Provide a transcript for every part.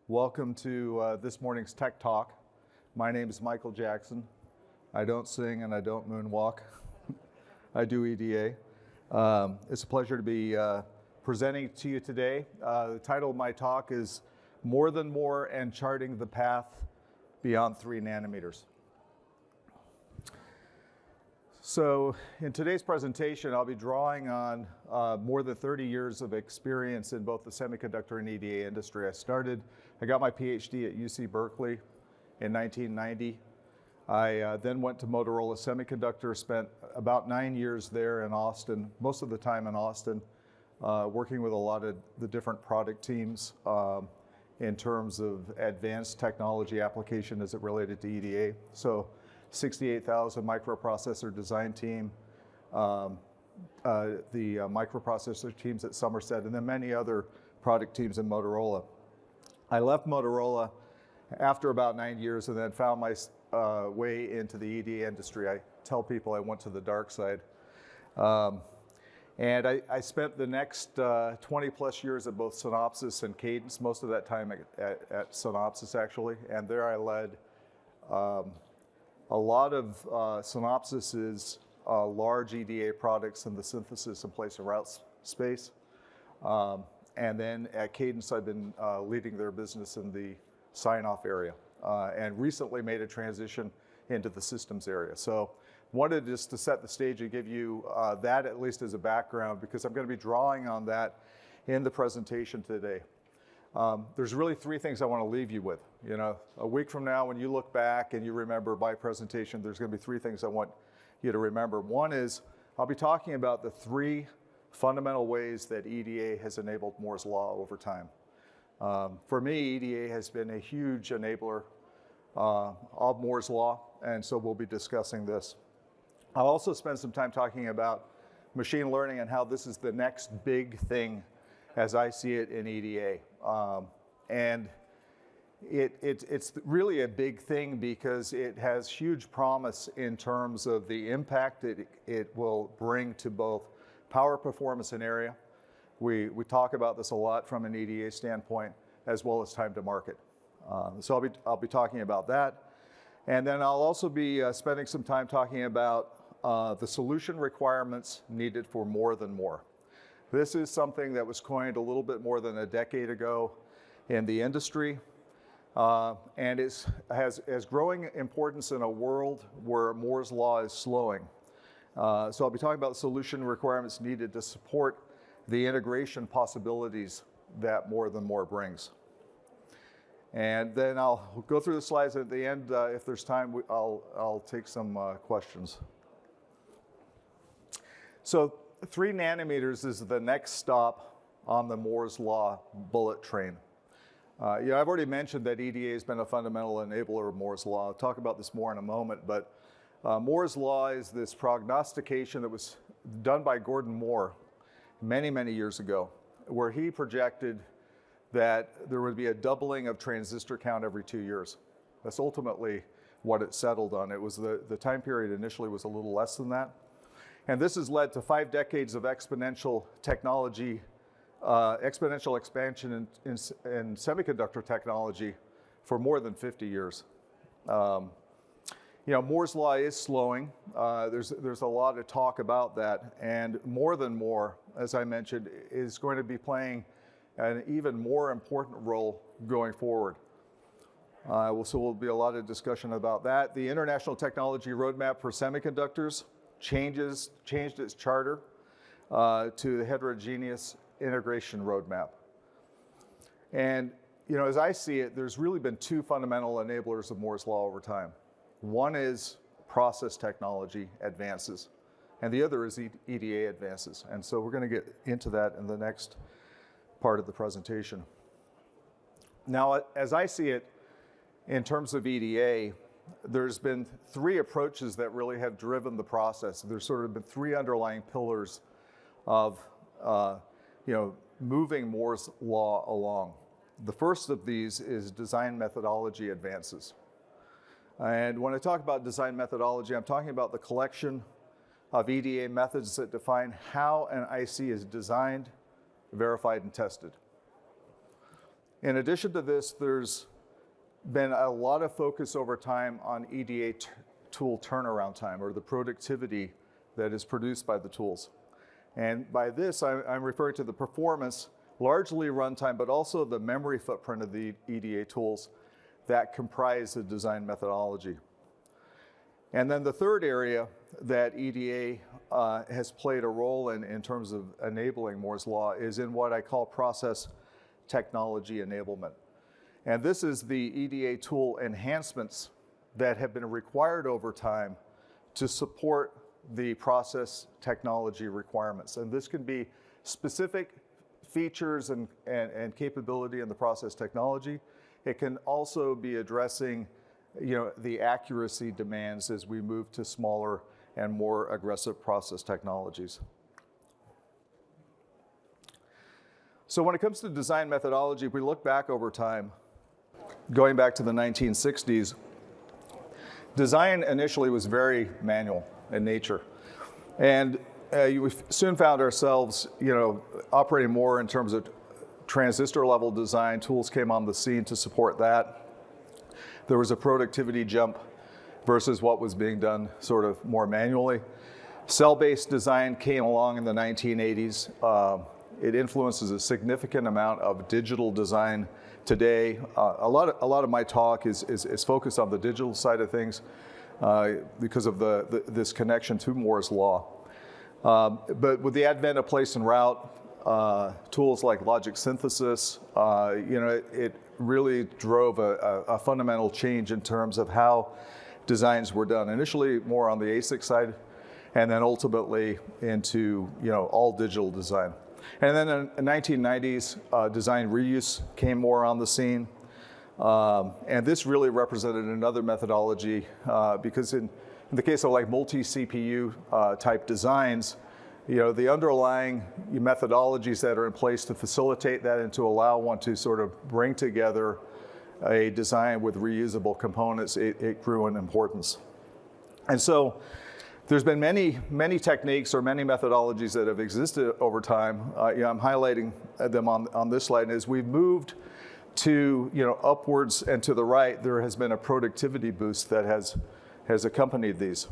Welcome to this morning's Tech Talk. My name is Michael Jackson. I don't sing and I don't moonwalk. I do EDA. It's a pleasure to be presenting to you today. The title of my talk is More Than More and Charting the Path Beyond 3 nanometers. So in today's presentation, I'll be drawing on more than 30 years of experience in both the semiconductor and EDA industry. I got my PhD at UC Berkeley in 1990. I then went to Motorola Semiconductor, spent about 9 years there in Austin, most of the time in Austin, working with a lot of the different product teams in terms of advanced technology application as it related to EDA. So 68,000 microprocessor design team, the microprocessor teams at Somerset, and then many other product teams in Motorola. I left Motorola after about 9 years and then found my way into the EDA industry. I tell people I went to the dark side. And I spent the next 20 plus years at both Synopsys and Cadence, most of that time at Synopsys actually, and there I led a lot of Synopsys's large EDA products in the synthesis and place and route space. And then at Cadence, I've been leading their business in the sign-off area and recently made a transition into the systems area. So wanted just to set the stage and give you that at least as a background, because I'm going to be drawing on that in the presentation today. There's really three things I want to leave you with. You know, a week from now, when you look back and you remember my presentation, there's going to be three things I want you to remember. One is I'll be talking about the three fundamental ways that EDA has enabled Moore's Law over time. For me, EDA has been a huge enabler of Moore's Law, and so we'll be discussing this. I'll also spend some time talking about machine learning and how this is the next big thing as I see it in EDA. And it's really a big thing because it has huge promise in terms of the impact it will bring to both power, performance, and area. We talk about this a lot from an EDA standpoint, as well as time to market. So I'll be talking about that. And then I'll also be spending some time talking about the solution requirements needed for more than more. This is something that was coined a little bit more than a decade ago in the industry, and has growing importance in a world where Moore's Law is slowing. So I'll be talking about solution requirements needed to support the integration possibilities that More Than More brings. And then I'll go through the slides at the end. If there's time, I'll take some questions. So 3 nanometers is the next stop on the Moore's Law bullet train. I've already mentioned that EDA has been a fundamental enabler of Moore's Law. I'll talk about this more in a moment, but Moore's Law is this prognostication that was done by Gordon Moore many, many years ago, where he projected that there would be a doubling of transistor count every 2 years. That's ultimately what it settled on. It was the time period initially was a little less than that. And this has led to 5 decades of exponential technology, exponential expansion in semiconductor technology for more than 50 years. Moore's Law is slowing. There's a lot of talk about that, and More Than More, as I mentioned, is going to be playing an even more important role going forward. So will be a lot of discussion about that. The International Technology Roadmap for Semiconductors changed its charter to the Heterogeneous Integration Roadmap. And as I see it, there's really been 2 fundamental enablers of Moore's Law over time. One is process technology advances, and the other is EDA advances. And so we're going to get into that in the next part of the presentation. Now, as I see it, in terms of EDA, there's been 3 approaches that really have driven the process. There's sort of been 3 underlying pillars of moving Moore's Law along. The first of these is design methodology advances. And when I talk about design methodology, I'm talking about the collection of EDA methods that define how an IC is designed, verified, and tested. in addition to this, there's been a lot of focus over time on EDA tool turnaround time, or the productivity that is produced by the tools. And by this, I'm referring to the performance, largely runtime, but also the memory footprint of the EDA tools that comprise the design methodology. And then the third area that EDA has played a role in terms of enabling Moore's Law is in what I call process technology enablement. And this is the EDA tool enhancements that have been required over time to support the process technology requirements. And this can be specific features and capability in the process technology. It can also be addressing, the accuracy demands as we move to smaller and more aggressive process technologies. So when it comes to design methodology, if we look back over time, going back to the 1960s, design initially was very manual in nature. And we soon found ourselves, operating more in terms of transistor level design. Tools came on the scene to support that. There was a productivity jump versus what was being done sort of more manually. Cell-based design came along in the 1980s. It influences a significant amount of digital design today. A lot of my talk is focused on the digital side of things because of this connection to Moore's Law. But with the advent of place and route, tools like logic synthesis, it really drove a fundamental change in terms of how designs were done. Initially more on the ASIC side, and then ultimately into all digital design. And then in the 1990s, design reuse came more on the scene. And this really represented another methodology because in the case of like multi-CPU type designs, the underlying methodologies that are in place to facilitate that and to allow one to sort of bring together a design with reusable components, it grew in importance. And so there's been many techniques or many methodologies that have existed over time. I'm highlighting them on this slide. And as we've moved to upwards and to the right, there has been a productivity boost that has accompanied these.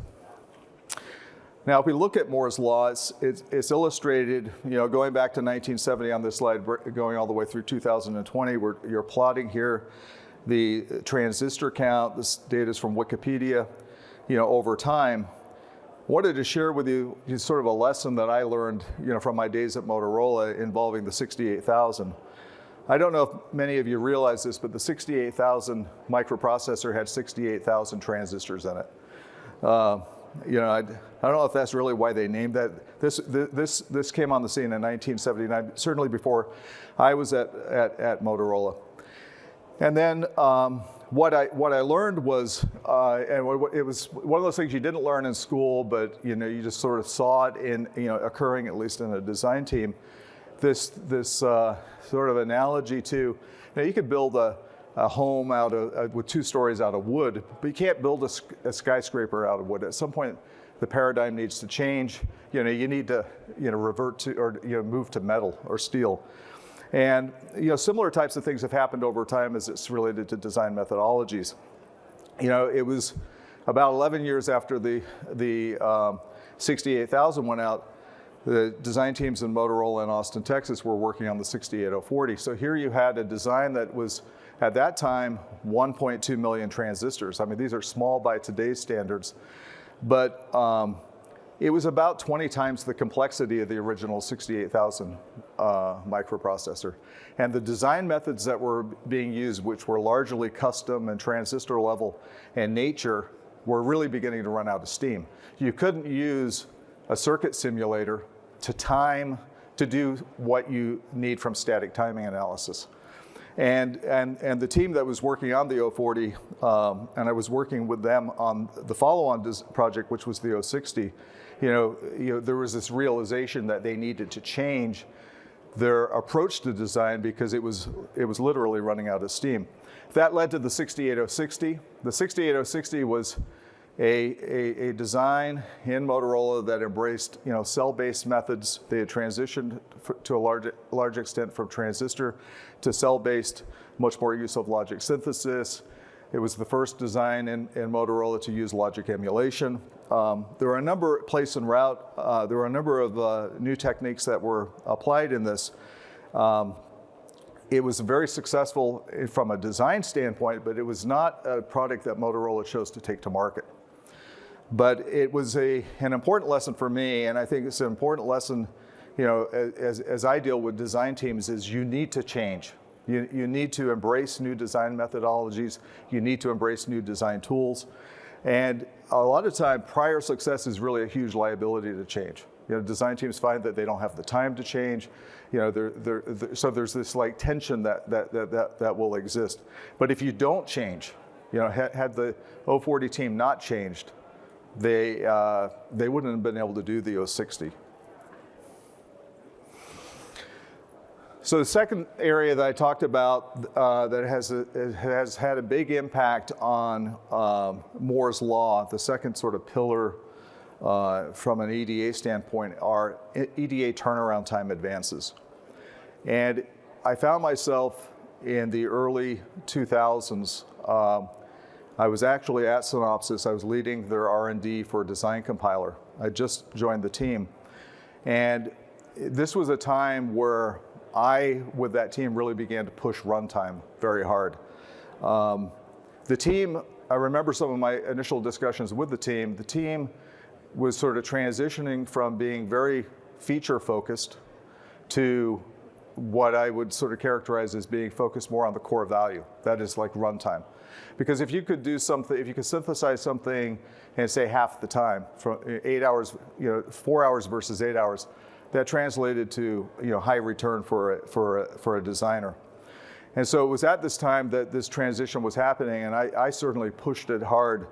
Now, if we look at Moore's Law, it's illustrated, going back to 1970 on this slide, going all the way through 2020. You're plotting here the transistor count. This data is from Wikipedia, over time. Wanted to share with you sort of a lesson that I learned, from my days at Motorola involving the 68,000. I don't know if many of you realize this, but the 68,000 microprocessor had 68,000 transistors in it. I don't know if that's really why they named that. This came on the scene in 1979, certainly before I was at Motorola. And then what I learned was, and it was one of those things you didn't learn in school, but you just sort of saw it in occurring at least in a design team. This sort of analogy to, you could build a home with 2 stories out of wood, but you can't build a skyscraper out of wood. At some point, the paradigm needs to change. You need to revert to or move to metal or steel. And similar types of things have happened over time as it's related to design methodologies. It was about 11 years after the 68,000 went out, the design teams in Motorola in Austin, Texas were working on the 68040. So here you had a design that was, at that time, 1.2 million transistors. I mean, these are small by today's standards, but it was about 20 times the complexity of the original 68,000 microprocessor. And the design methods that were being used, which were largely custom and transistor level in nature, were really beginning to run out of steam. You couldn't use a circuit simulator to do what you need from static timing analysis. And the team that was working on the 040, and I was working with them on the follow-on project, which was the 060, there was this realization that they needed to change their approach to design because it was literally running out of steam. That led to the 68060. The 68060 was a design in Motorola that embraced, cell-based methods. They had transitioned to a large extent from transistor to cell-based, much more use of logic synthesis. It was the first design in Motorola to use logic emulation. There were a number, place and route, there were a number of new techniques that were applied in this. It was very successful from a design standpoint, but it was not a product that Motorola chose to take to market. But it was an important lesson for me, and I think it's an important lesson, as I deal with design teams, is you need to change. You need to embrace new design methodologies. You need to embrace new design tools. And a lot of time, prior success is really a huge liability to change. Design teams find that they don't have the time to change. So there's this like tension that will exist. But if you don't change, had the 040 team not changed, they wouldn't have been able to do the 060. So the second area that I talked about that has had a big impact on Moore's Law, the second sort of pillar from an EDA standpoint, are EDA turnaround time advances. And I found myself in the early 2000s, I was actually at Synopsys. I was leading their R&D for a design compiler. I just joined the team. And this was a time where I, with that team, really began to push runtime very hard. The team, I remember some of my initial discussions with the team was sort of transitioning from being very feature focused to what I would sort of characterize as being focused more on the core value. That is like runtime. Because if you could do something, if you could synthesize something and say half the time, from 8 hours, 4 hours versus 8 hours, that translated to high return for a designer. And so it was at this time that this transition was happening, and I certainly pushed it hard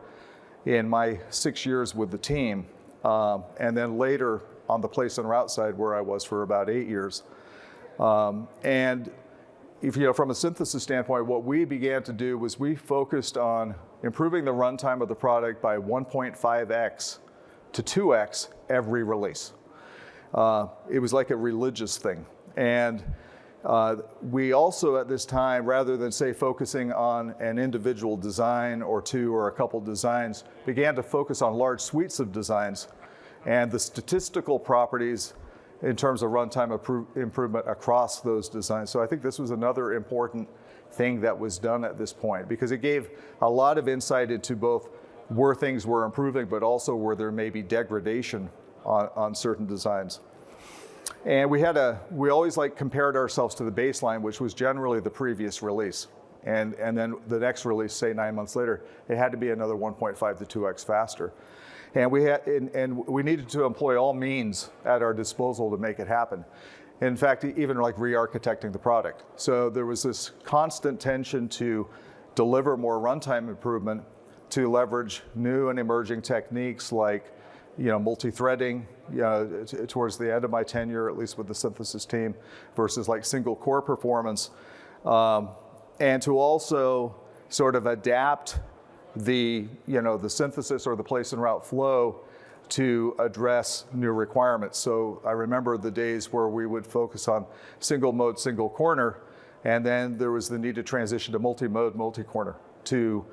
in my 6 years with the team, and then later on the place and route side where I was for about 8 years. And if from a synthesis standpoint, what we began to do was we focused on improving the runtime of the product by 1.5x to 2x every release. It was like a religious thing. And we also at this time, rather than say focusing on an individual design or two or a couple designs, began to focus on large suites of designs and the statistical properties in terms of runtime improvement across those designs. So I think this was another important thing that was done at this point, because it gave a lot of insight into both where things were improving, but also where there may be degradation on certain designs. And we always compared ourselves to the baseline, which was generally the previous release. And then the next release, say 9 months later, it had to be another 1.5 to 2x faster. And we needed to employ all means at our disposal to make it happen. In fact, even like re-architecting the product. So there was this constant tension to deliver more runtime improvement, to leverage new and emerging techniques like multi-threading, towards the end of my tenure, at least with the synthesis team, versus like single core performance, and to also sort of adapt the synthesis or the place and route flow to address new requirements. So I remember the days where we would focus on single mode, single corner, and then there was the need to transition to multi-mode, multi-corner to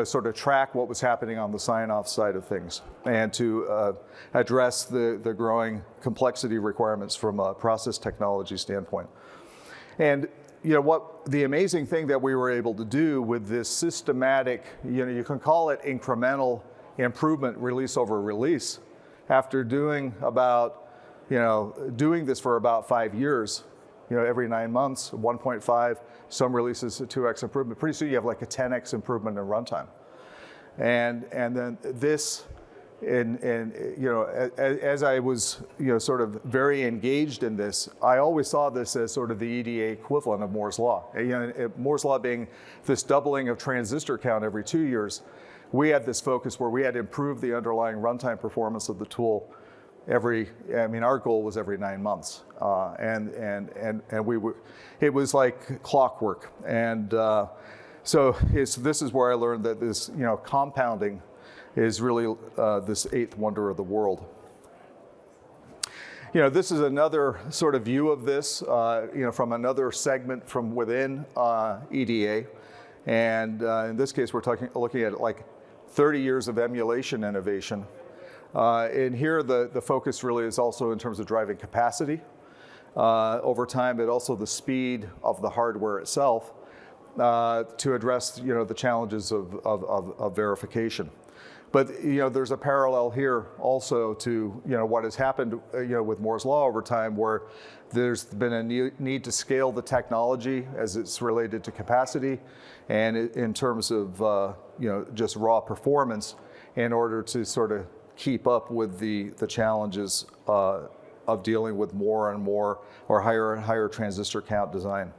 sort of track what was happening on the sign-off side of things, and to address the growing complexity requirements from a process technology standpoint. And what the amazing thing that we were able to do with this systematic, you can call it incremental improvement, release over release, after doing this for about 5 years, every 9 months, 1.5, some releases a 2x improvement. Pretty soon you have like a 10x improvement in runtime. And then this, as I was sort of very engaged in this, I always saw this as sort of the EDA equivalent of Moore's Law. Moore's Law being this doubling of transistor count every 2 years. We had this focus where we had to improve the underlying runtime performance of the tool our goal was every 9 months, and it was like clockwork. And so this is where I learned that this compounding is really this eighth wonder of the world. This is another sort of view of this, from another segment from within EDA. And in this case, we're looking at like 30 years of emulation innovation. And here, the focus really is also in terms of driving capacity over time, but also the speed of the hardware itself to address, the challenges of verification. But there's a parallel here also to what has happened with Moore's law over time, where there's been a need to scale the technology as it's related to capacity, and in terms of just raw performance, in order to sort of keep up with the challenges of dealing with more and more or higher and higher transistor count design.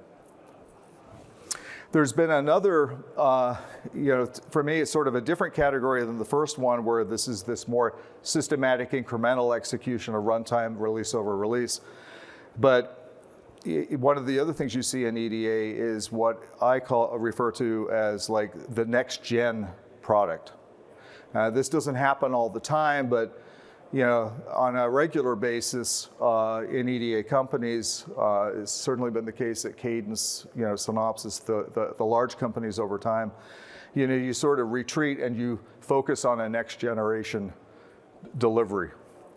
There's been another, for me, it's sort of a different category than the first one, where this is this more systematic incremental execution of runtime, release over release. But one of the other things you see in EDA is what I refer to as like the next gen product. This doesn't happen all the time, but on a regular basis in EDA companies, it's certainly been the case at Cadence, Synopsys, the large companies over time. You sort of retreat and you focus on a next generation delivery,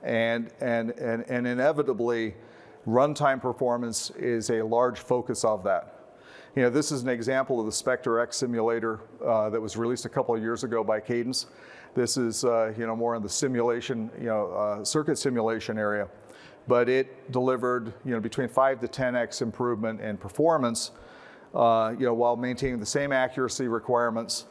and inevitably, runtime performance is a large focus of that. This is an example of the Spectre X simulator that was released a couple of years ago by Cadence. This is more in the simulation, circuit simulation area, but it delivered between 5 to 10x improvement in performance, while maintaining the same accuracy requirements,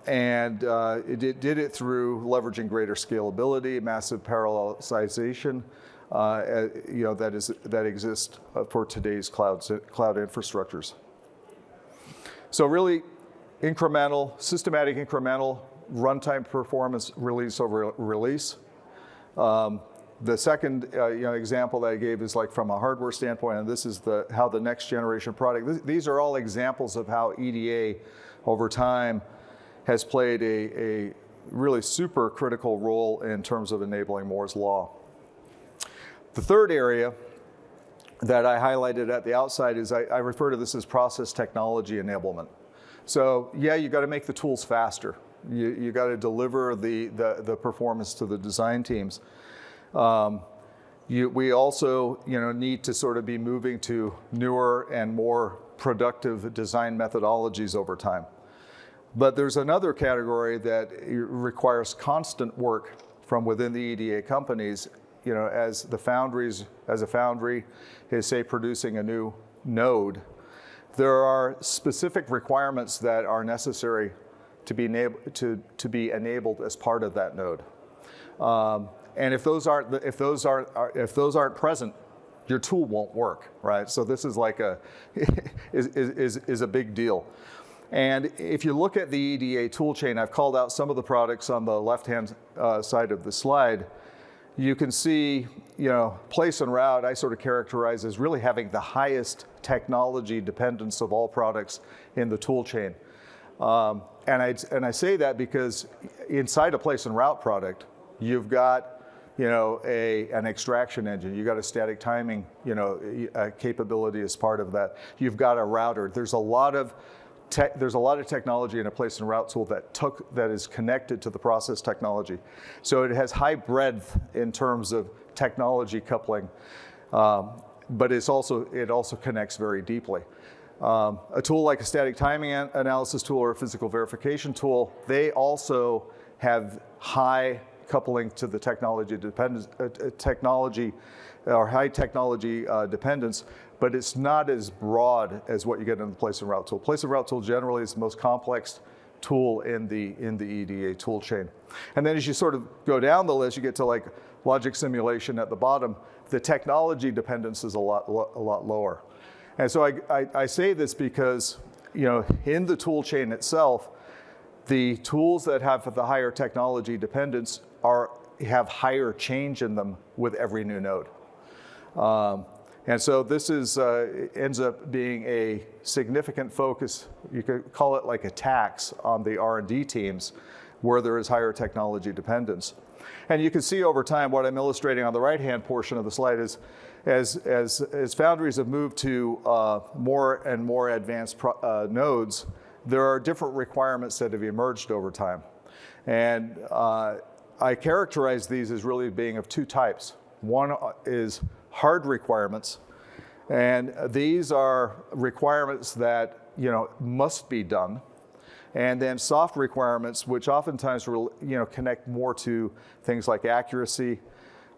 and it did it through leveraging greater scalability, massive parallelization, that exist for today's cloud infrastructures. So really, systematic incremental runtime performance, release over release. The second example that I gave is like from a hardware standpoint, and this is how the next generation product. These are all examples of how EDA over time has played a really super critical role in terms of enabling Moore's law. The third area that I highlighted at the outside is I refer to this as process technology enablement. So yeah, you got to make the tools faster. You got to deliver the performance to the design teams. We also need to sort of be moving to newer and more productive design methodologies over time. But there's another category that requires constant work from within the EDA companies. As a foundry is, say, producing a new node, there are specific requirements that are necessary to be enabled as part of that node, and if those aren't present, your tool won't work, right? So this is like is a big deal. And if you look at the EDA tool chain, I've called out some of the products on the left-hand side of the slide. You can see, place and route I sort of characterize as really having the highest technology dependence of all products in the tool chain. And I say that because inside a place and route product, you've got an extraction engine, you've got a static timing capability as part of that. You've got a router. There's a lot of technology in a place and route tool that is connected to the process technology. So it has high breadth in terms of technology coupling, but it also connects very deeply. A tool like a static timing analysis tool or a physical verification tool, they also have high coupling to the technology dependence, high technology dependence, but it's not as broad as what you get in the place and route tool. Place and route tool generally is the most complex tool in the EDA tool chain. And then as you sort of go down the list, you get to like logic simulation at the bottom. The technology dependence is a lot lower. And so I say this because, in the tool chain itself, the tools that have the higher technology dependence have higher change in them with every new node. And so this ends up being a significant focus. You could call it like a tax on the R&D teams where there is higher technology dependence. And you can see over time, what I'm illustrating on the right-hand portion of the slide is, as foundries have moved to more and more advanced nodes, there are different requirements that have emerged over time. And I characterize these as really being of two types. One is hard requirements, and these are requirements that must be done. And then soft requirements, which oftentimes connect more to things like accuracy.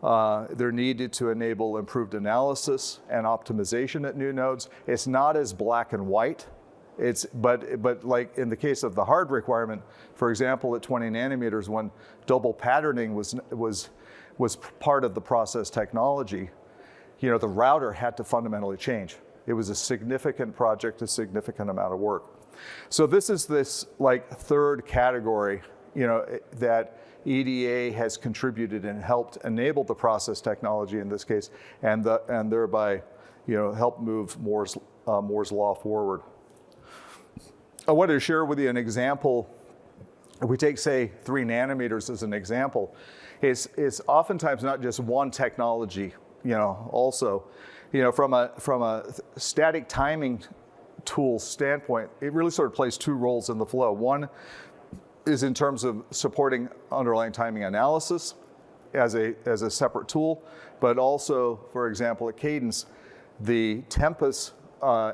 They're needed to enable improved analysis and optimization at new nodes. It's not as black and white. But like in the case of the hard requirement, for example, at 20 nanometers, when double patterning was part of the process technology, the router had to fundamentally change. It was a significant project, a significant amount of work. So this is this like third category, that EDA has contributed and helped enable the process technology in this case, and thereby, help move Moore's law forward. I wanted to share with you an example. If we take, say, 3 nanometers as an example, it's oftentimes not just one technology. Also, from a static timing tool standpoint, it really sort of plays two roles in the flow. One is in terms of supporting underlying timing analysis as a separate tool, but also, for example, at Cadence, the Tempus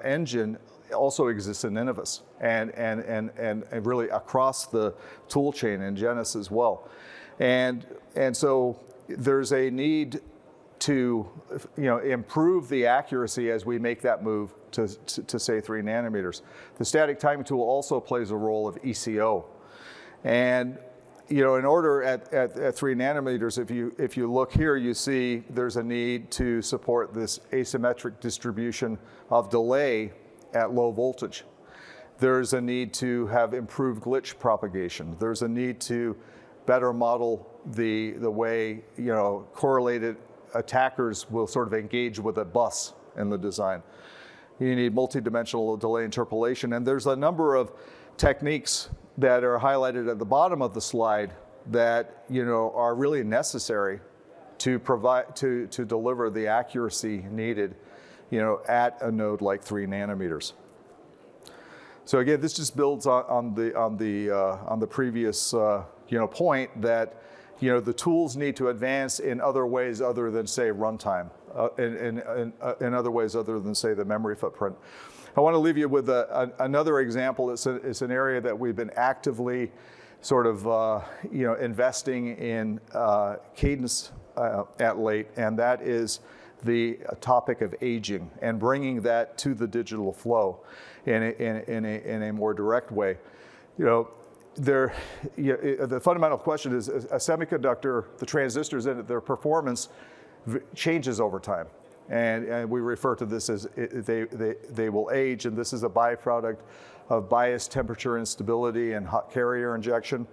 engine also exists in Innovus and really across the tool chain in Genus as well. And so there's a need to improve the accuracy as we make that move to say 3 nanometers. The static timing tool also plays a role of ECO. And in order at 3 nanometers, if you look here, you see there's a need to support this asymmetric distribution of delay at low voltage. There's a need to have improved glitch propagation. There's a need to better model the way correlated attackers will sort of engage with a bus in the design. You need multidimensional delay interpolation, and there's a number of techniques that are highlighted at the bottom of the slide that are really necessary to deliver the accuracy needed at a node like 3 nanometers. So again, this just builds on the previous point that the tools need to advance in other ways other than, say, runtime, in other ways other than, say, the memory footprint. I want to leave you with another example. It's an area that we've been actively sort of investing in Cadence at late, and that is the topic of aging and bringing that to the digital flow in a more direct way. The fundamental question is a semiconductor, the transistors in it, their performance changes over time. And we refer to this as they will age, and this is a byproduct of biased temperature instability and hot carrier injection.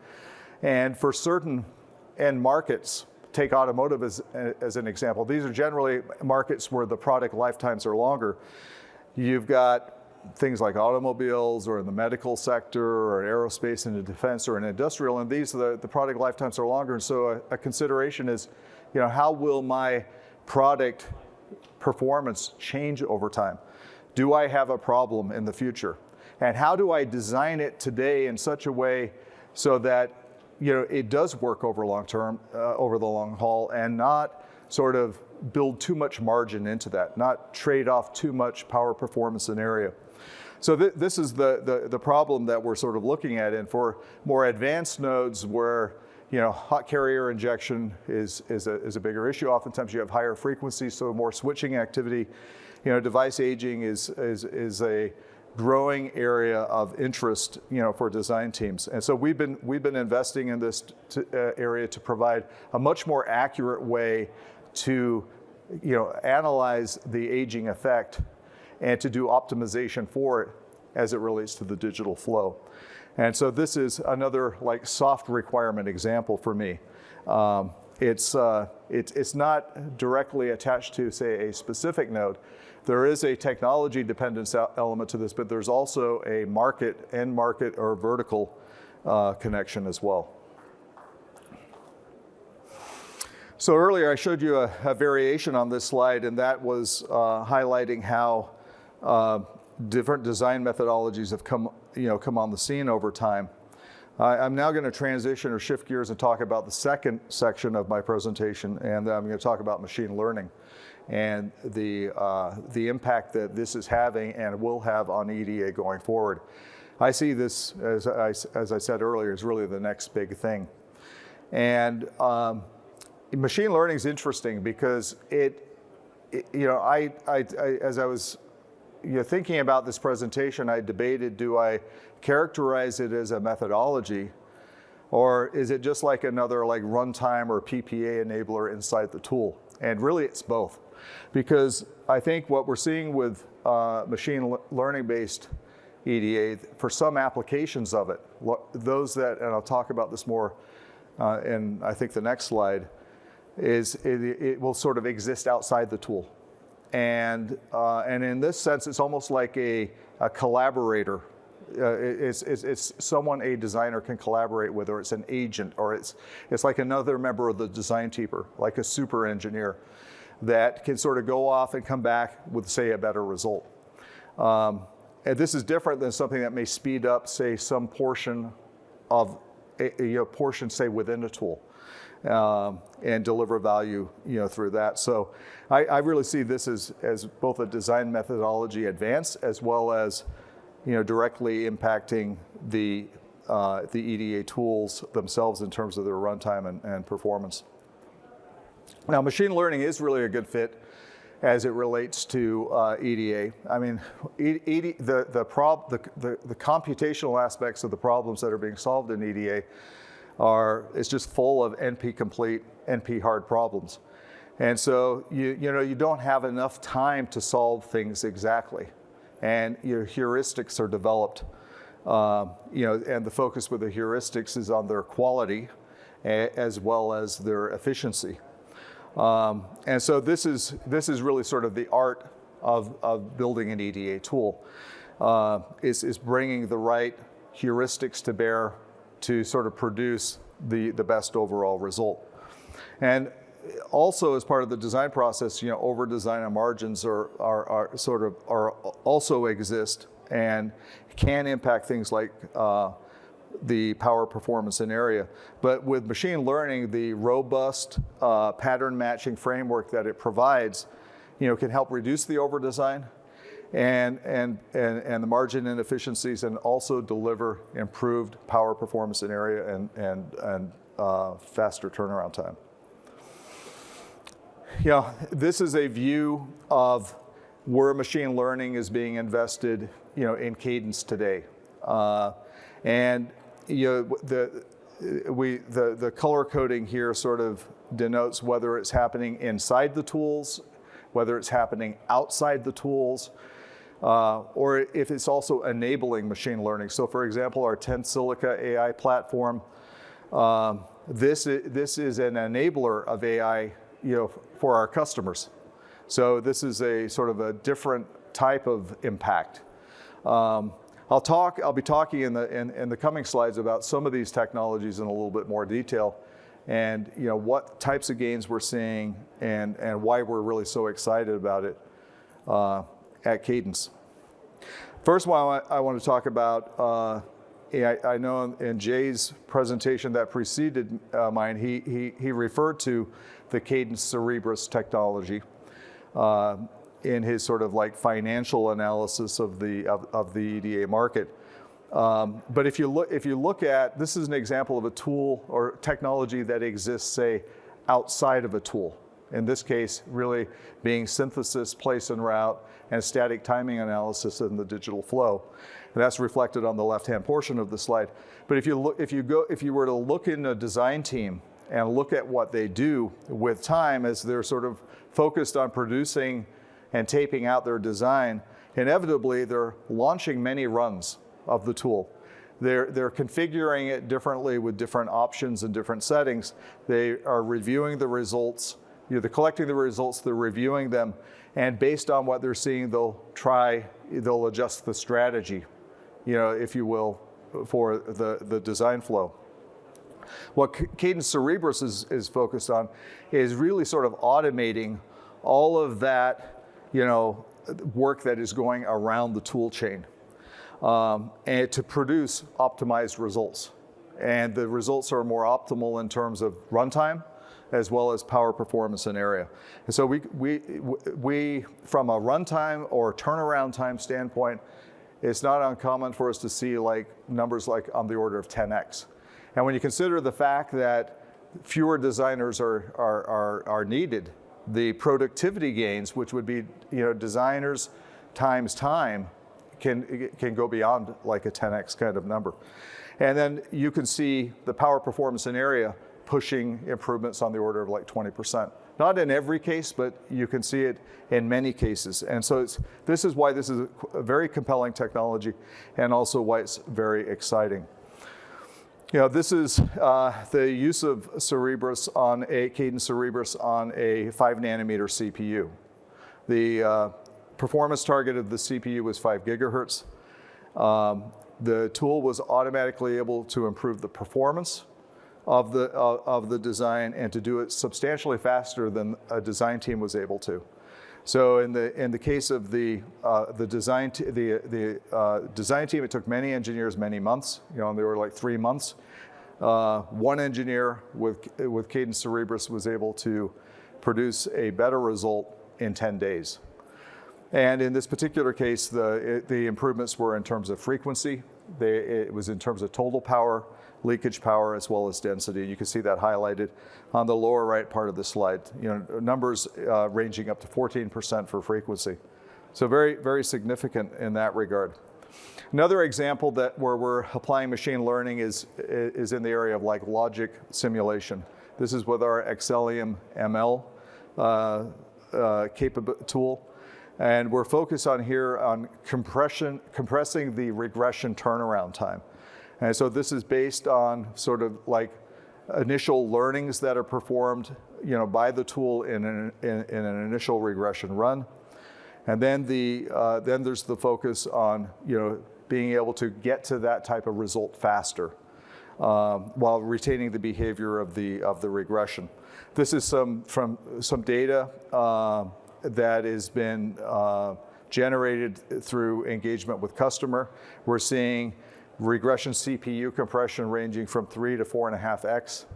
And for certain end markets, take automotive as an example. These are generally markets where the product lifetimes are longer. You've got things like automobiles or in the medical sector or aerospace and defense or in industrial, and these the product lifetimes are longer. And so a consideration is, how will my product performance change over time? Do I have a problem in the future? And how do I design it today in such a way so that it does work over over the long haul, and not sort of build too much margin into that, not trade off too much power performance in area. So this is the problem that we're sort of looking at. And for more advanced nodes where hot carrier injection is a bigger issue, oftentimes you have higher frequencies, so more switching activity. Device aging is a growing area of interest, for design teams. And so we've been investing in this area to provide a much more accurate way to, analyze the aging effect and to do optimization for it as it relates to the digital flow. And so this is another like soft requirement example for me. It's not directly attached to, say, a specific node. There is a technology dependence element to this, but there's also a end market or vertical connection as well. So earlier I showed you a variation on this slide, and that was highlighting how different design methodologies have come on the scene over time. I'm now going to transition or shift gears and talk about the second section of my presentation, and I'm going to talk about machine learning and the impact that this is having and will have on EDA going forward. I see this, as I said earlier, as really the next big thing. And machine learning is interesting because as I was thinking about this presentation, I debated, do I characterize it as a methodology, or is it just like another like runtime or PPA enabler inside the tool? And really it's both. Because I think what we're seeing with machine learning-based EDA, for some applications of it, those that, and I'll talk about this more in I think the next slide, is it will sort of exist outside the tool. And in this sense, it's almost like a collaborator. It's someone a designer can collaborate with, or it's an agent, or it's like another member of the design team, like a super engineer that can sort of go off and come back with, say, a better result. And this is different than something that may speed up, say, some portion of say, within a tool. And deliver value, through that. So I really see this as both a design methodology advance as well as, directly impacting the EDA tools themselves in terms of their runtime and performance. Now, machine learning is really a good fit as it relates to EDA. I mean, the computational aspects of the problems that are being solved in EDA it's just full of NP complete, NP hard problems. And so you don't have enough time to solve things exactly. And your heuristics are developed, and the focus with the heuristics is on their quality as well as their efficiency. And so this is really sort of the art of building an EDA tool, is bringing the right heuristics to bear to sort of produce the best overall result. And also as part of the design process, over design and margins are also exist and can impact things like the power, performance, and area. But with machine learning, the robust pattern matching framework that it provides, can help reduce the over design and the margin inefficiencies, and also deliver improved power, performance, and area, and faster turnaround time. This is a view of where machine learning is being invested, in Cadence today, and the color coding here sort of denotes whether it's happening inside the tools, whether it's happening outside the tools, or if it's also enabling machine learning. So for example, our Tensilica AI platform, this is an enabler of AI, for our customers. So this is a sort of a different type of impact. I'll be talking in the coming slides about some of these technologies in a little bit more detail, and what types of gains we're seeing and why we're really so excited about it at Cadence. First one I want to talk about, I know in Jay's presentation that preceded mine, he referred to the Cadence Cerebrus technology in his sort of like financial analysis of the EDA market. But if you look at, this is an example of a tool or technology that exists, say, outside of a tool. In this case, really being synthesis, place and route, and static timing analysis in the digital flow. And that's reflected on the left-hand portion of the slide. But if you were to look in a design team and look at what they do with time as they're sort of focused on producing and taping out their design, inevitably they're launching many runs of the tool. They're configuring it differently with different options and different settings. They are reviewing the results. They're collecting the results, they're reviewing them, and based on what they're seeing, they'll adjust the strategy, if you will, for the design flow. What Cadence Cerebrus is focused on is really sort of automating all of that, work that is going around the tool chain, and to produce optimized results. And the results are more optimal in terms of runtime, as well as power, performance, and area. And so we from a runtime or turnaround time standpoint, it's not uncommon for us to see numbers like on the order of 10x. And when you consider the fact that fewer designers are needed, the productivity gains, which would be designers times time, can go beyond like a 10x kind of number. And then you can see the power, performance, and area pushing improvements on the order of like 20%. Not in every case, but you can see it in many cases. And so this is why this is a very compelling technology, and also why it's very exciting. This is the use of Cerebrus on Cadence Cerebrus on a 5 nanometer CPU. The performance target of the CPU was 5 gigahertz. The tool was automatically able to improve the performance of the design, and to do it substantially faster than a design team was able to. So in the case of the design team, it took many engineers many months. They were like 3 months. One engineer with Cadence Cerebrus was able to produce a better result in 10 days. And in this particular case, the improvements were in terms of frequency. It was in terms of total power, leakage power, as well as density. You can see that highlighted on the lower right part of the slide. Numbers ranging up to 14% for frequency. So very, very significant in that regard. Another example where we're applying machine learning is in the area of like logic simulation. This is with our Xcelium ML tool. And we're focused on here on compressing the regression turnaround time. And so this is based on sort of like initial learnings that are performed, by the tool in an initial regression run. And then then there's the focus on, being able to get to that type of result faster, while retaining the behavior of the regression. This is from some data that has been generated through engagement with customer. We're seeing regression CPU compression ranging from 3 to 4.5x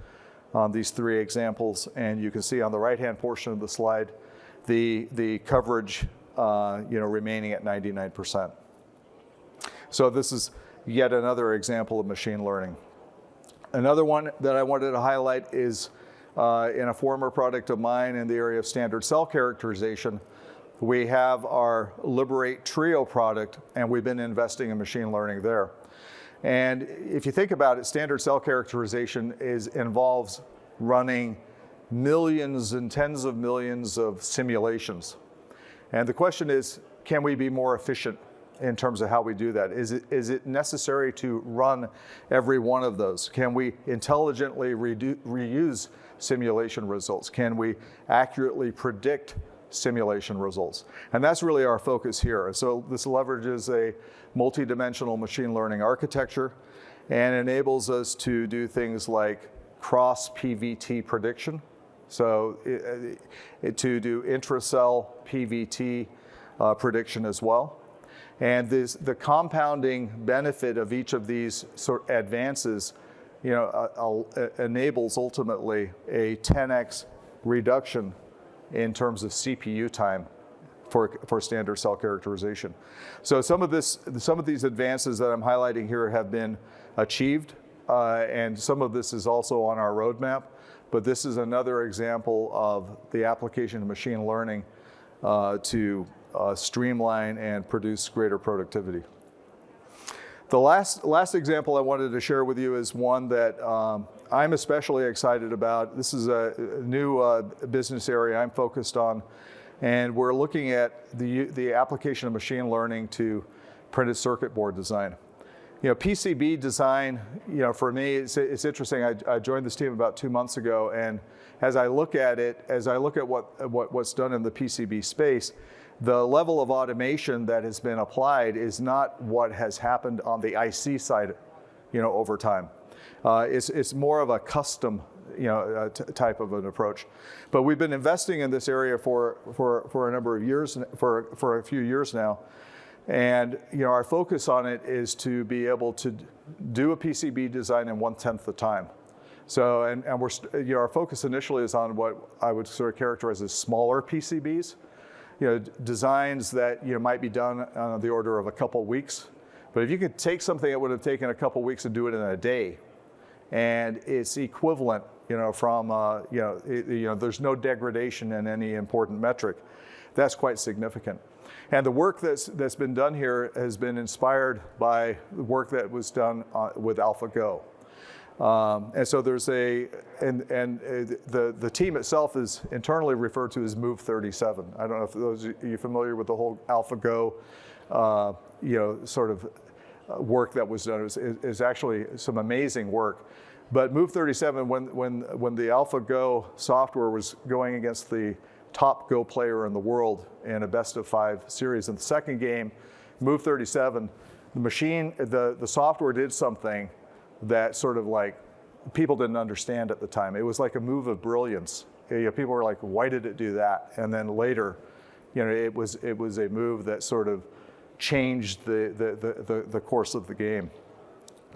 on these 3 examples. And you can see on the right-hand portion of the slide, the coverage remaining at 99%. So this is yet another example of machine learning. Another one that I wanted to highlight is in a former product of mine in the area of standard cell characterization. We have our Liberate Trio product, and we've been investing in machine learning there. And if you think about it, standard cell characterization involves running millions and tens of millions of simulations. And the question is, can we be more efficient in terms of how we do that? Is it necessary to run every one of those? Can we intelligently reuse simulation results? Can we accurately predict simulation results? And that's really our focus here. So this leverages a multi-dimensional machine learning architecture and enables us to do things like cross PVT prediction. So to do intracell PVT prediction as well. And the compounding benefit of each of these sort of advances, enables ultimately a 10x reduction in terms of CPU time for standard cell characterization. So some of these advances that I'm highlighting here have been achieved, and some of this is also on our roadmap. But this is another example of the application of machine learning to streamline and produce greater productivity. The last example I wanted to share with you is one that I'm especially excited about. This is a new business area I'm focused on, and we're looking at the application of machine learning to printed circuit board design. PCB design, for me, it's interesting. I joined this team about 2 months ago, and as I look at what's done in the PCB space, the level of automation that has been applied is not what has happened on the IC side, over time. It's more of a custom, type of an approach. But we've been investing in this area for a number of years, for a few years now. And our focus on it is to be able to do a PCB design in 1/10 the time. So, and we're, our focus initially is on what I would sort of characterize as smaller PCBs, designs that might be done on the order of a couple weeks. But if you could take something that would have taken a couple weeks and do it in a day, and it's equivalent, from there's no degradation in any important metric, that's quite significant. And the work that's been done here has been inspired by the work that was done with AlphaGo. And so there's the team itself is internally referred to as Move 37. I don't know if those of you familiar with the whole AlphaGo, sort of work that was done. It was actually some amazing work. But Move 37, when the AlphaGo software was going against the top Go player in the world in a best-of-5 series, in the second game, Move 37, the software did something that sort of like people didn't understand at the time. It was like a move of brilliance. People were like, why did it do that? And then later, it was a move that sort of changed the course of the game.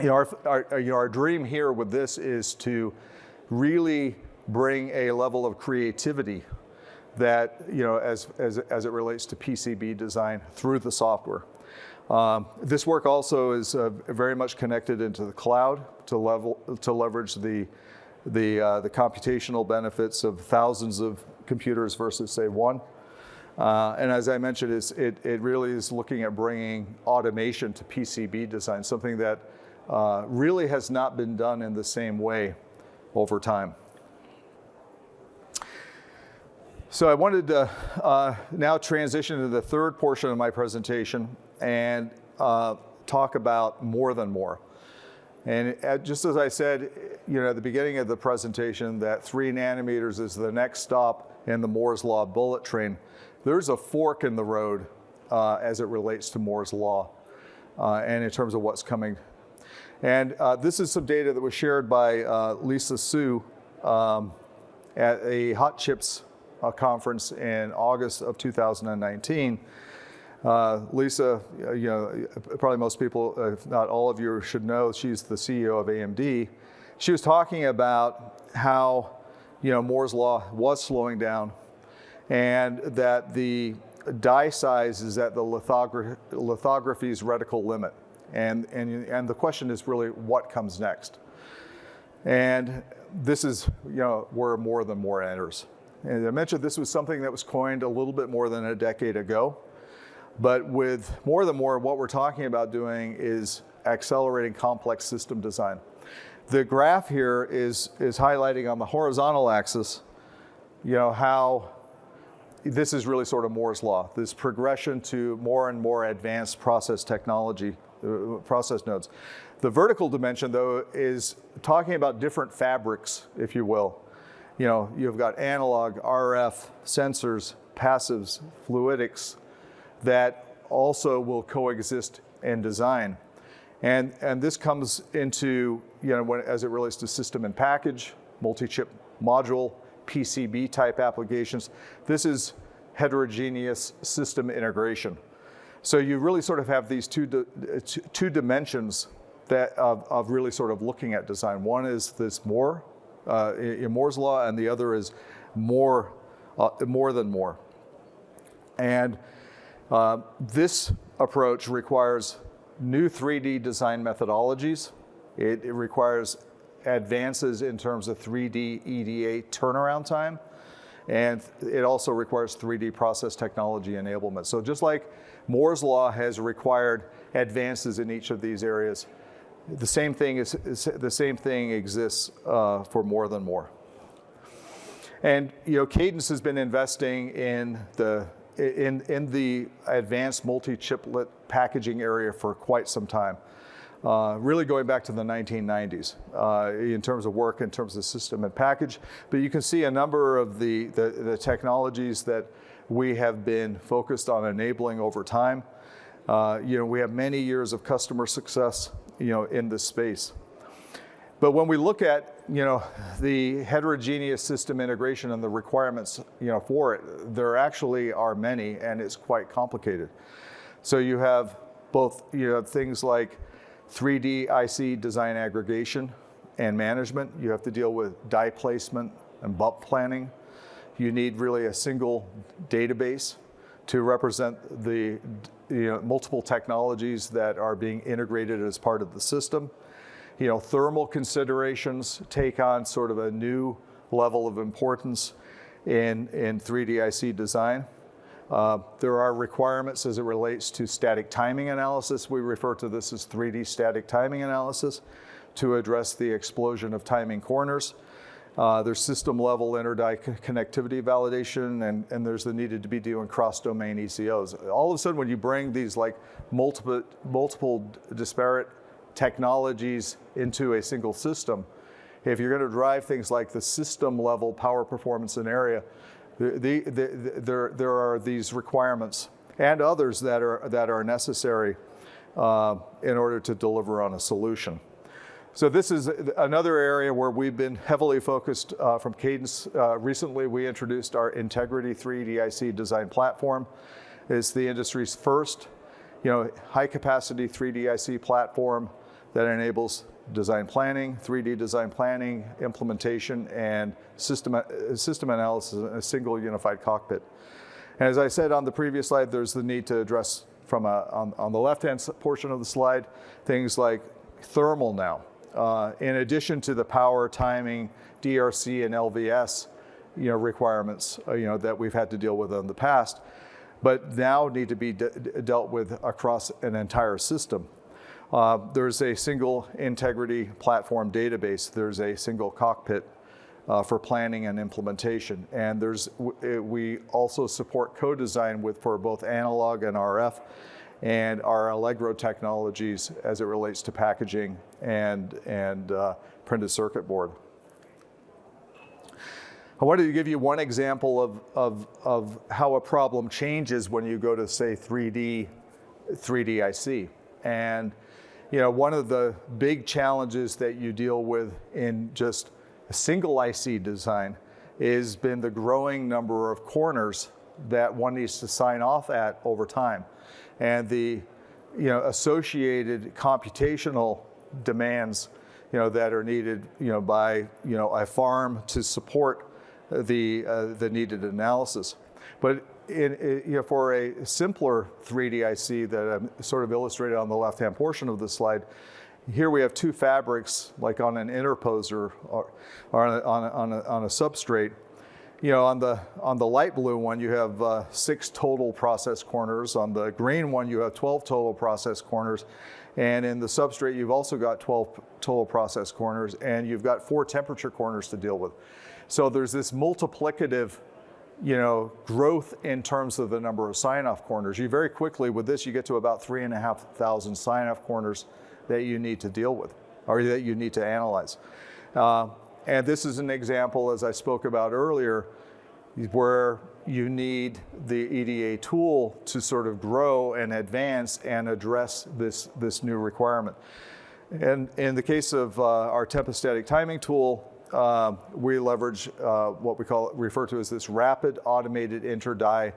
Our dream here with this is to really bring a level of creativity that, as it relates to PCB design through the software. This work also is very much connected into the cloud to leverage the computational benefits of thousands of computers versus, say, one. And as I mentioned, it really is looking at bringing automation to PCB design, something that really has not been done in the same way over time. So I wanted to now transition to the third portion of my presentation and talk about more than more. And just as I said, at the beginning of the presentation, that 3 nanometers is the next stop in the Moore's Law bullet train. There's a fork in the road as it relates to Moore's Law and in terms of what's coming. And this is some data that was shared by Lisa Su at a Hot Chips conference in August of 2019. Lisa, probably most people, if not all of you, should know she's the CEO of AMD. She was talking about how Moore's Law was slowing down, and that the die size is at the lithography's reticle limit, and the question is really what comes next. And this is where more than more enters. And I mentioned this was something that was coined a little bit more than a decade ago. But with more than more, what we're talking about doing is accelerating complex system design. The graph here is highlighting on the horizontal axis, how this is really sort of Moore's Law, this progression to more and more advanced process technology, process nodes. The vertical dimension, though, is talking about different fabrics, if you will. You've got analog, RF, sensors, passives, fluidics, that also will coexist in design. And this comes into, as it relates to system and package, multi-chip module, PCB type applications. This is heterogeneous system integration. So you really sort of have these two dimensions that of really sort of looking at design. One is this in Moore's Law, and the other is more than more. And this approach requires new 3D design methodologies. It requires advances in terms of 3D EDA turnaround time, and it also requires 3D process technology enablement. So just like Moore's Law has required advances in each of these areas, the same thing exists for more than more. And Cadence has been investing in the advanced multi-chiplet packaging area for quite some time, really going back to the 1990s in terms of work, in terms of system and package. But you can see a number of the technologies that we have been focused on enabling over time. We have many years of customer success in this space. But when we look at, the heterogeneous system integration and the requirements, for it, there actually are many, and it's quite complicated. So you have both, things like 3D IC design aggregation and management. You have to deal with die placement and bump planning. You need really a single database to represent the multiple technologies that are being integrated as part of the system. Thermal considerations take on sort of a new level of importance in 3D IC design. There are requirements as it relates to static timing analysis. We refer to this as 3D static timing analysis to address the explosion of timing corners. There's system level inter-die connectivity validation, and there's the needed to be doing cross-domain ECOs. All of a sudden, when you bring these like multiple disparate technologies into a single system, if you're going to drive things like the system level power, performance, and area, there are these requirements and others that are necessary in order to deliver on a solution. So this is another area where we've been heavily focused from Cadence. Recently, we introduced our Integrity 3D IC design platform. It's the industry's first, high-capacity 3D IC platform that enables design planning, 3D design planning, implementation, and system analysis in a single unified cockpit. And as I said on the previous slide, there's the need to address on the left-hand portion of the slide, things like thermal now. In addition to the power, timing, DRC, and LVS, requirements, that we've had to deal with in the past, but now need to be dealt with across an entire system. There's a single integrity platform database. There's a single cockpit for planning and implementation. And we also support co-design for both analog and RF, and our Allegro technologies as it relates to packaging and printed circuit board. I wanted to give you one example of how a problem changes when you go to, say, 3D IC. And one of the big challenges that you deal with in just a single IC design has been the growing number of corners that one needs to sign off at over time, and the associated computational demands that are needed by a farm to support the needed analysis. But for a simpler 3D IC that I'm sort of illustrated on the left-hand portion of the slide, here we have two fabrics, like on an interposer or on a substrate. On the light blue one, you have 6 total process corners. On the green one, you have 12 total process corners. And in the substrate, you've also got 12 total process corners, and you've got 4 temperature corners to deal with. So there's this multiplicative growth in terms of the number of sign-off corners. You very quickly, with this, you get to about 3,500 sign-off corners that you need to deal with, or that you need to analyze. And this is an example, as I spoke about earlier, where you need the EDA tool to sort of grow and advance and address this new requirement. And in the case of our tempostatic timing tool, we leverage what we refer to as this rapid automated inter-die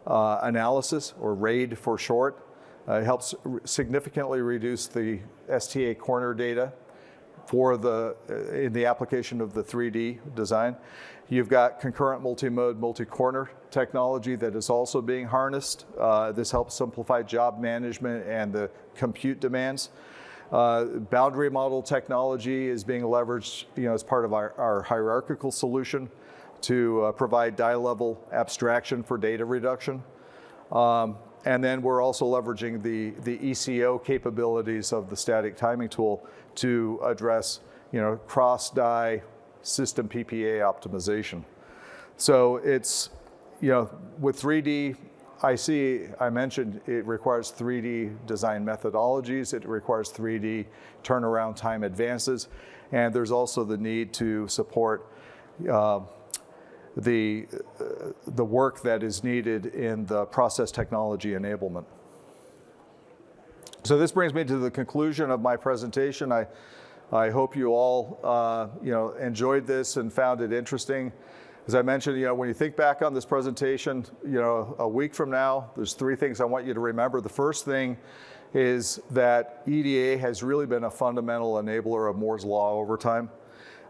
analysis, or RAID for short. It helps significantly reduce the STA corner data in the application of the 3D design. You've got concurrent multi-mode, multi-corner technology that is also being harnessed. This helps simplify job management and the compute demands. Boundary model technology is being leveraged as part of our hierarchical solution to provide die-level abstraction for data reduction. And then we're also leveraging the ECO capabilities of the static timing tool to address cross-die system PPA optimization. So it's, with 3D IC, I mentioned it requires 3D design methodologies, it requires 3D turnaround time advances, and there's also the need to support the work that is needed in the process technology enablement. So this brings me to the conclusion of my presentation. I I hope you all enjoyed this and found it interesting. As I mentioned, when you think back on this presentation, a week from now, there's 3 things I want you to remember. The first thing is that EDA has really been a fundamental enabler of Moore's Law over time.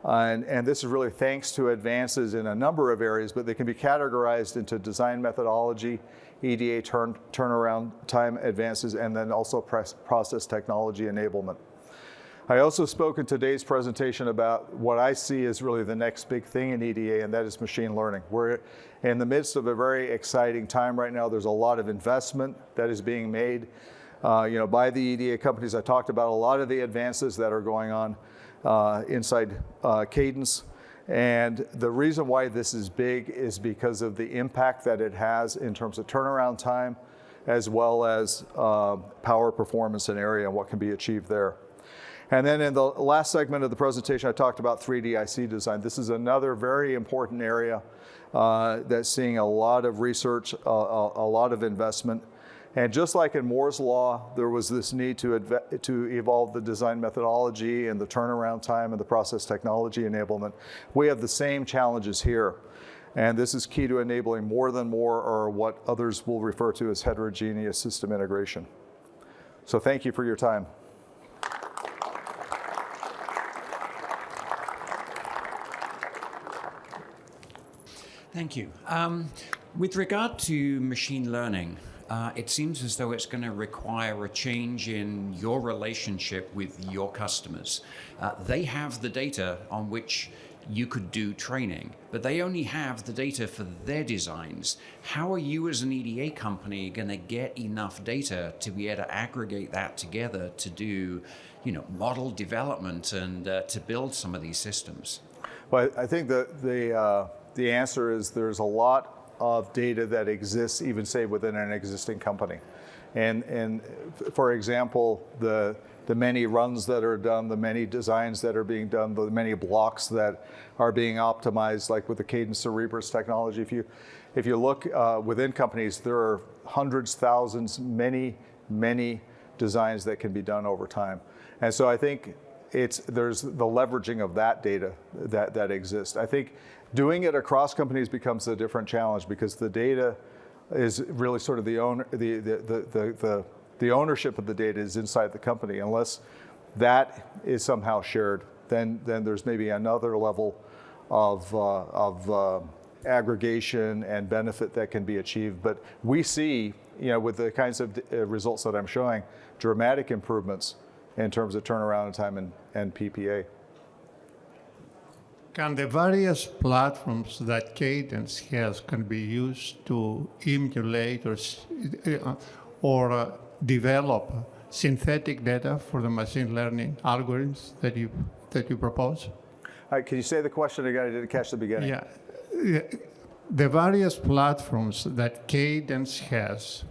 And this is really thanks to advances in a number of areas, but they can be categorized into design methodology, EDA turnaround time advances, and then also process technology enablement. I also spoke in today's presentation about what I see as really the next big thing in EDA, and that is machine learning. We're in the midst of a very exciting time right now. There's a lot of investment that is being made by the EDA companies. I talked about a lot of the advances that are going on inside Cadence. And the reason why this is big is because of the impact that it has in terms of turnaround time, as well as power, performance, and area, and what can be achieved there. And then in the last segment of the presentation, I talked about 3D IC design. This is another very important area that's seeing a lot of research, a lot of investment. And just like in Moore's Law, there was this need to evolve the design methodology and the turnaround time and the process technology enablement. We have the same challenges here. And this is key to enabling more than more, or what others will refer to as heterogeneous system integration. So thank you for your time. Thank you. With regard to machine learning, it seems as though it's going to require a change in your relationship with your customers. They have the data on which you could do training, but they only have the data for their designs. How are you as an EDA company going to get enough data to be able to aggregate that together to do, model development and to build some of these systems? Well, I think that the answer is there's a lot of data that exists, even say within an existing company. And for example, the many runs that are done, the many designs that are being done, the many blocks that are being optimized, like with the Cadence Cerebrus technology. If you look within companies, there are hundreds, thousands, many designs that can be done over time. And so I think there's the leveraging of that data that exists. I think doing it across companies becomes a different challenge, because the data is really sort of the ownership of the data is inside the company. Unless that is somehow shared, then there's maybe another level of aggregation and benefit that can be achieved. But we see, with the kinds of results that I'm showing, dramatic improvements in terms of turnaround time and PPA. Can the various platforms that Cadence has can be used to emulate or develop synthetic data for the machine learning algorithms that you propose? Can you say the question again? I didn't catch the beginning. Yeah. The various platforms that Cadence has,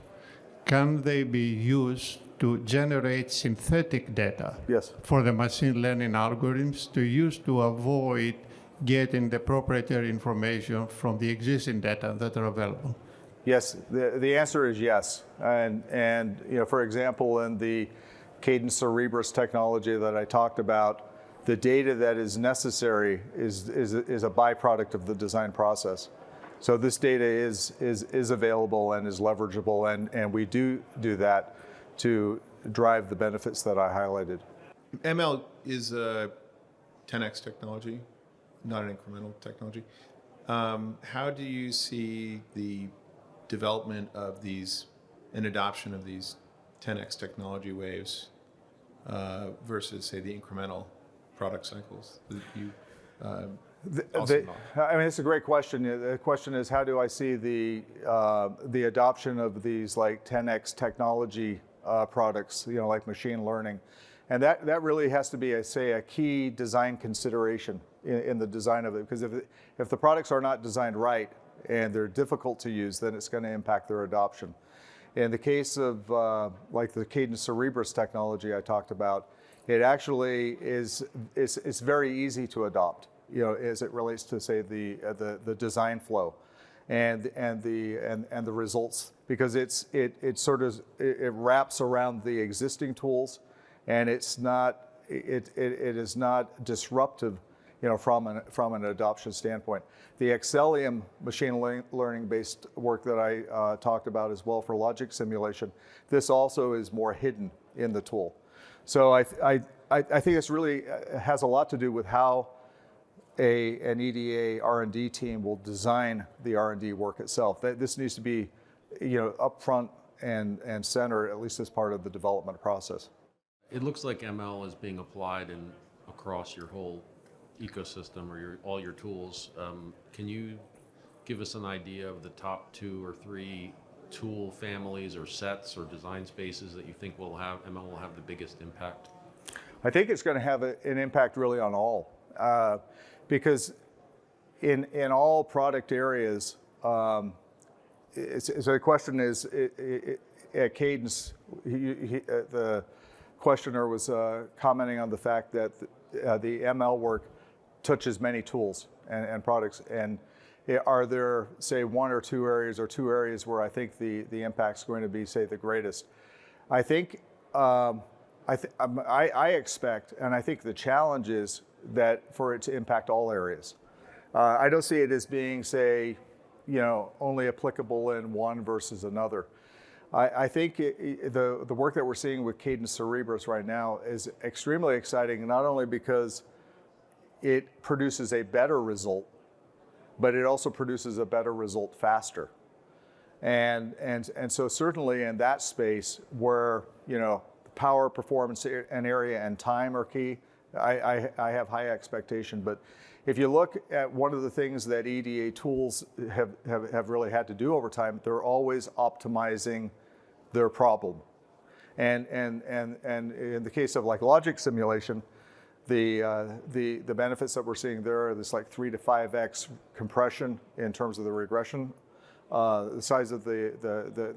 can they be used to generate synthetic data? Yes. For the machine learning algorithms to use to avoid getting the proprietary information from the existing data that are available? Yes, the answer is yes. And for example, in the Cadence Cerebrus technology that I talked about, the data that is necessary is a byproduct of the design process. So this data is available and is leverageable, and we do that to drive the benefits that I highlighted. ML is a 10x technology, not an incremental technology. How do you see the development of these and adoption of these 10x technology waves versus, say, the incremental product cycles that you I mean, it's a great question. The question is, how do I see the adoption of these like 10x technology products, like machine learning? And that really has to be, a key design consideration in the design of it. Because if the products are not designed right and they're difficult to use, then it's going to impact their adoption. In the case of like the Cadence Cerebrus technology I talked about, it actually it's very easy to adopt, as it relates to, say, the design flow and the results, because it wraps around the existing tools, and it's not it is not disruptive, from an adoption standpoint. The Excellium machine learning-based work that I talked about as well for logic simulation, this also is more hidden in the tool. So I think this really has a lot to do with how an EDA R&D team will design the R&D work itself. This needs to be, upfront and center, at least as part of the development process. It looks like ML is being applied across your whole ecosystem or all your tools. Can you give us an idea of the top 2 or 3 tool families or sets or design spaces that you think ML will have the biggest impact? I think it's going to have an impact really on all, because in all product areas, so the question is, at Cadence, the questioner was commenting on the fact that the ML work touches many tools and products. And are there, say, 1 or 2 areas or 2 areas where I think the impact's going to be, say, the greatest? I think, I expect, and I think the challenge is that for it to impact all areas. I don't see it as being, say, only applicable in one versus another. I think the work that we're seeing with Cadence Cerebrus right now is extremely exciting, not only because it produces a better result, but it also produces a better result faster. And so certainly in that space where, power, performance, and area and time are key, I have high expectation. But if you look at one of the things that EDA tools have really had to do over time, they're always optimizing their problem. And in the case of like logic simulation, the benefits that we're seeing there are this like 3 to 5x compression in terms of the regression, the size of the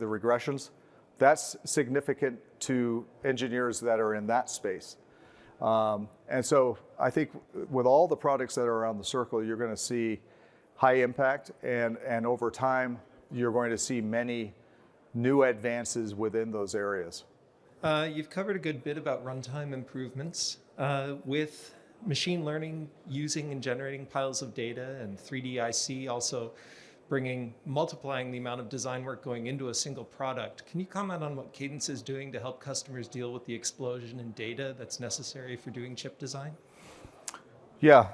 regressions. That's significant to engineers that are in that space. And so I think with all the products that are around the circle, you're going to see high impact, and over time, you're going to see many new advances within those areas. You've covered a good bit about runtime improvements. With machine learning using and generating piles of data, and 3D IC also multiplying the amount of design work going into a single product, can you comment on what Cadence is doing to help customers deal with the explosion in data that's necessary for doing chip design? Yeah,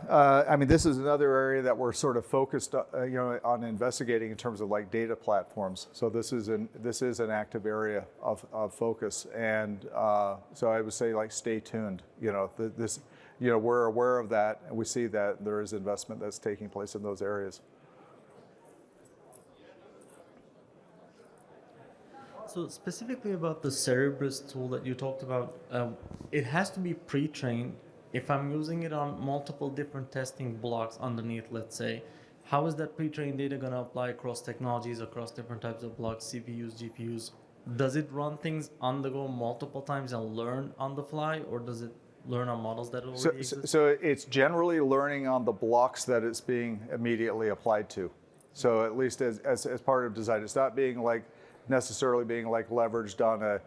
I mean, this is another area that we're sort of focused, on investigating in terms of like data platforms. So this is an active area of focus, and so I would say like stay tuned. We're aware of that, and we see that there is investment that's taking place in those areas. So specifically about the Cerebrus tool that you talked about, it has to be pre-trained. If I'm using it on multiple different testing blocks underneath, let's say, how is that pre-trained data going to apply across technologies, across different types of blocks, CPUs, GPUs? Does it run things on the go multiple times and learn on the fly, or does it learn on models that already exist? So it's generally learning on the blocks that it's being immediately applied to. So at least as part of design, it's not necessarily being leveraged on a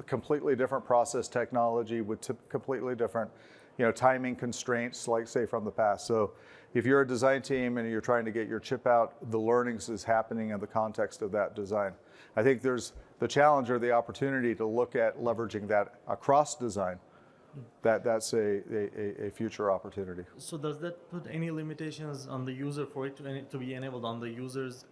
completely different process technology with completely different timing constraints, like say from the past. So if you're a design team and you're trying to get your chip out, the learnings is happening in the context of that design. I think there's the challenge or the opportunity to look at leveraging that across design. That's a future opportunity. So does that put any limitations on the user for it to be enabled on the user's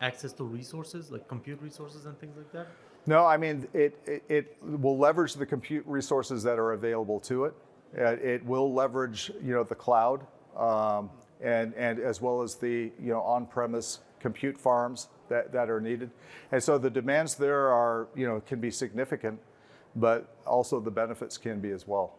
access to resources, like compute resources and things like that? No, I mean, it will leverage the compute resources that are available to it. It will leverage, the cloud, and as well as the, on-premise compute farms that are needed. And so the demands there are, can be significant, but also the benefits can be as well.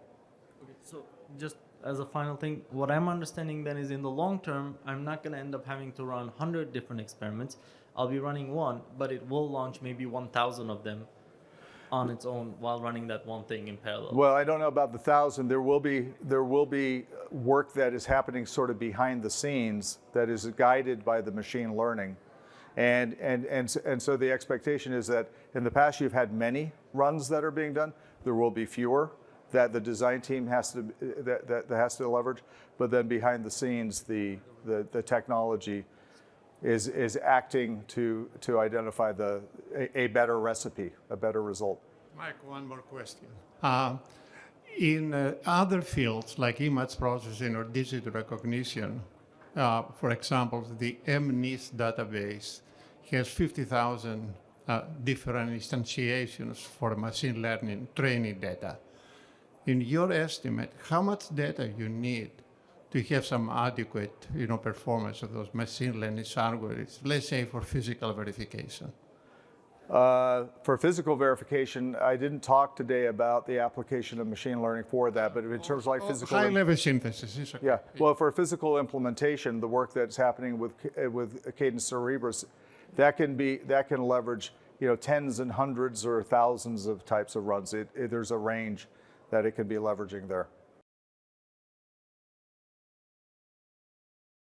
Okay, so just as a final thing, what I'm understanding then is in the long term, I'm not going to end up having to run 100 different experiments. I'll be running one, but it will launch maybe 1,000 of them on its own while running that one thing in parallel. Well, I don't know about the 1,000. There will be work that is happening sort of behind the scenes that is guided by the machine learning, and so the expectation is that in the past you've had many runs that are being done. There will be fewer. that the design team has to that has to leverage, but then behind the scenes, the technology is acting to identify a better recipe, a better result. Mike, one more question. In other fields like image processing or digital recognition, for example, the MNIST database has 50,000 different instantiations for machine learning training data. In your estimate, how much data you need to have some adequate, performance of those machine learning algorithms, let's say for physical verification? For physical verification, I didn't talk today about the application of machine learning for that, but in terms of like physical... High-level synthesis is okay. Yeah, well, for physical implementation, the work that's happening with Cadence Cerebrus, that can leverage tens and hundreds or thousands of types of runs. There's a range that it can be leveraging there.